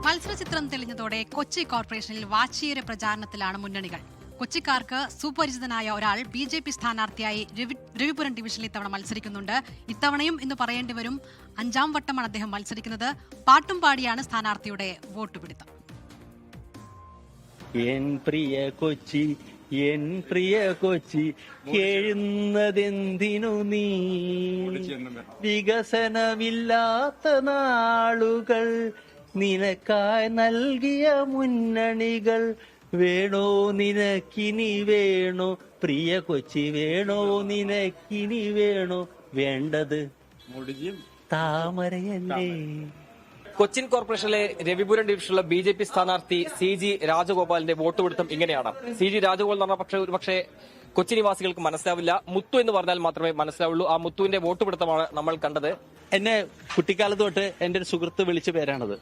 മത്സരചിത്രം തെളിഞ്ഞതോടെ കൊച്ചി കോർപ്പറേഷനിൽ വാശിയേറെ പ്രചാരണത്തിലാണ് മുന്നണികൾ. കൊച്ചിക്കാർക്ക് സുപരിചിതനായ ഒരാൾ BJP സ്ഥാനാർത്ഥിയായി രവിപുരം ഡിവിഷനിൽ ഇത്തവണ മത്സരിക്കുന്നുണ്ട്. ഇത്തവണയും എന്ന് പറയേണ്ടി വരും, 5ാം വട്ടമാണ് അദ്ദേഹം മത്സരിക്കുന്നത്. പാട്ടും പാടിയാണ് സ്ഥാനാർത്ഥിയുടെ വോട്ട് പിടുത്തം. എൻ പ്രിയ കൊച്ചി കേഴുന്നതെന്തിനു നീ, വികസനമില്ലാത്ത നാളുകൾ നിനക്കായി നൽകിയ മുന്നണികൾ. വേണോ നിനക്കിനി വേണോ പ്രിയ കൊച്ചി, വേണോ നിനക്കിനി വേണോ വേണ്ടത് താമരയല്ലേ. കൊച്ചിൻ കോർപ്പറേഷനിലെ രവിപുരം ഡിവിഷനിലെ BJP സ്ഥാനാർത്ഥി CG രാജഗോപാലിന്റെ വോട്ട് പിടുത്തം ഇങ്ങനെയാണ്. CG രാജഗോപാൽ എന്ന് പറഞ്ഞ ഒരുപക്ഷെ കൊച്ചി നിവാസികൾക്ക് മനസ്സിലാവില്ല, മുത്തു എന്ന് പറഞ്ഞാൽ മാത്രമേ മനസ്സിലാവുള്ളൂ. ആ മുത്തുവിന്റെ വോട്ട് പിടുത്തമാണ് നമ്മൾ കണ്ടത്. എന്നെ കുട്ടിക്കാലത്ത് തൊട്ട് എന്റെ ഒരു സുഹൃത്ത് വിളിച്ച പേരാണത്.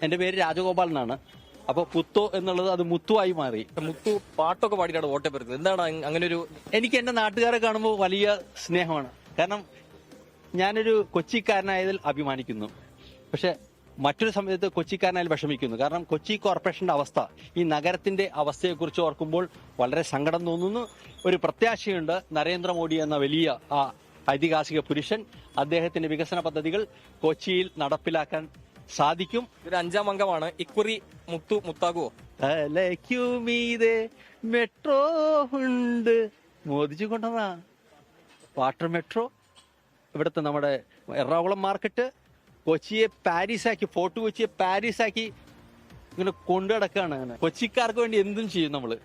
എന്റെ പേര് രാജഗോപാൽ എന്നാണ്. അപ്പൊ പുത്തോ എന്നുള്ളത് അത് മുത്തുവായി മാറി. മുത്തു പാട്ടൊക്കെ പാടിയിട്ടാണ് വോട്ട് പിടുത്തത്. എന്താണ് അങ്ങനെ ഒരു? എനിക്ക് എന്റെ നാട്ടുകാരെ കാണുമ്പോൾ വലിയ സ്നേഹമാണ്. കാരണം ഞാനൊരു കൊച്ചിക്കാരനായതിൽ അഭിമാനിക്കുന്നു. പക്ഷെ മറ്റൊരു സമയത്ത് കൊച്ചിക്കാരനായി വിഷമിക്കുന്നു. കാരണം കൊച്ചി കോർപ്പറേഷന്റെ അവസ്ഥ, ഈ നഗരത്തിന്റെ അവസ്ഥയെക്കുറിച്ച് ഓർക്കുമ്പോൾ വളരെ സങ്കടം തോന്നുന്നു. ഒരു പ്രത്യാശയുണ്ട്. നരേന്ദ്രമോദി എന്ന വലിയ ആ ഐതിഹാസിക പുരുഷൻ, അദ്ദേഹത്തിന്റെ വികസന പദ്ധതികൾ കൊച്ചിയിൽ നടപ്പിലാക്കാൻ സാധിക്കും. ഒരു 5ാം അംഗമാണ്. ഇക്കുറി മുത്താകുവോ? തലയ്ക്കുമീതെ മെട്രോ ഉണ്ട്, മോദിജി കൊണ്ടുവന്ന വാട്ടർ മെട്രോ. ഇവിടുത്തെ നമ്മുടെ എറണാകുളം മാർക്കറ്റ് കൊച്ചിയെ പാരീസാക്കി, ഫോർട്ട് കൊച്ചിയെ പാരീസാക്കി ഇങ്ങനെ കൊണ്ടു നടക്കുകയാണ്. അങ്ങനെ കൊച്ചിക്കാർക്ക് വേണ്ടി എന്തും ചെയ്യും നമ്മള്.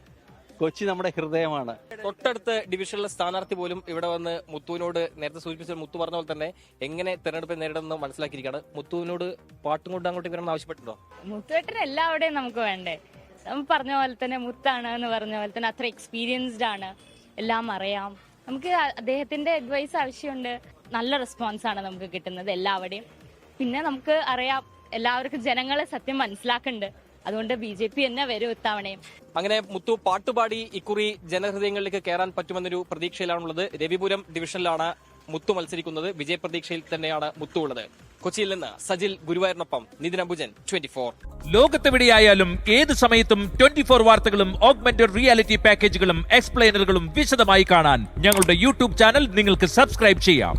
കൊച്ചി നമ്മുടെ ഹൃദയമാണ്. തൊട്ടടുത്ത ഡിവിഷനിലെ സ്ഥാനാർത്ഥി പോലും ഇവിടെ വന്ന് മുത്തുവിനോട്, നേരത്തെ സൂചിപ്പിച്ച മുത്തു പറഞ്ഞ പോലെ തന്നെ എങ്ങനെ തെരഞ്ഞെടുപ്പ് നേരിടുമെന്ന് മനസ്സിലാക്കിയിരിക്കുകയാണ്. മുത്തുവിനോട് പാട്ടും കൊണ്ട് അങ്ങോട്ട് വരണം ആവശ്യപ്പെട്ടിട്ടുണ്ടോ? മുത്തുവേട്ടൻ എല്ലാവരുടെയും നമുക്ക് വേണ്ടേ. നമ്മൾ പറഞ്ഞ പോലെ തന്നെ മുത്താണ് എന്ന് പറഞ്ഞ പോലെ തന്നെ അത്ര എക്സ്പീരിയൻസ്ഡ് ആണ്, എല്ലാം അറിയാം. നമുക്ക് അദ്ദേഹത്തിന്റെ അഡ്വൈസ് ആവശ്യമുണ്ട്. നല്ല റെസ്പോൺസ് ആണ് നമുക്ക് കിട്ടുന്നത് എല്ലാവരുടെയും. പിന്നെ നമുക്ക് അറിയാം, എല്ലാവർക്കും ജനങ്ങളെ സത്യം മനസ്സിലാക്കുന്നുണ്ട്. അതുകൊണ്ട് BJP തന്നെ വരും ഇത്തവണയും. അങ്ങനെ മുത്തു പാട്ടുപാടി ഇക്കുറി ജനഹൃദയങ്ങളിലേക്ക് കയറാൻ പറ്റുമെന്നൊരു പ്രതീക്ഷയിലാണുള്ളത്. രവിപുരം ഡിവിഷനിലാണ് മുത്തു മത്സരിക്കുന്നത്. വിജയപ്രതീക്ഷയിൽ തന്നെയാണ് മുത്തു ഉള്ളത്. കൊച്ചിയിൽ നിന്ന് സജിൽ ഗുരുവായൂരിനൊപ്പം നിതിൻ അംബുജൻ, 24. ലോകത്തെവിടെയായാലും ഏത് സമയത്തും 24 വാർത്തകളും ഓഗ്മെന്റഡ് റിയാലിറ്റി പാക്കേജുകളും എക്സ്പ്ലെയിനറുകളും വിശദമായി കാണാൻ ഞങ്ങളുടെ YouTube ചാനൽ നിങ്ങൾക്ക് സബ്സ്ക്രൈബ് ചെയ്യാം.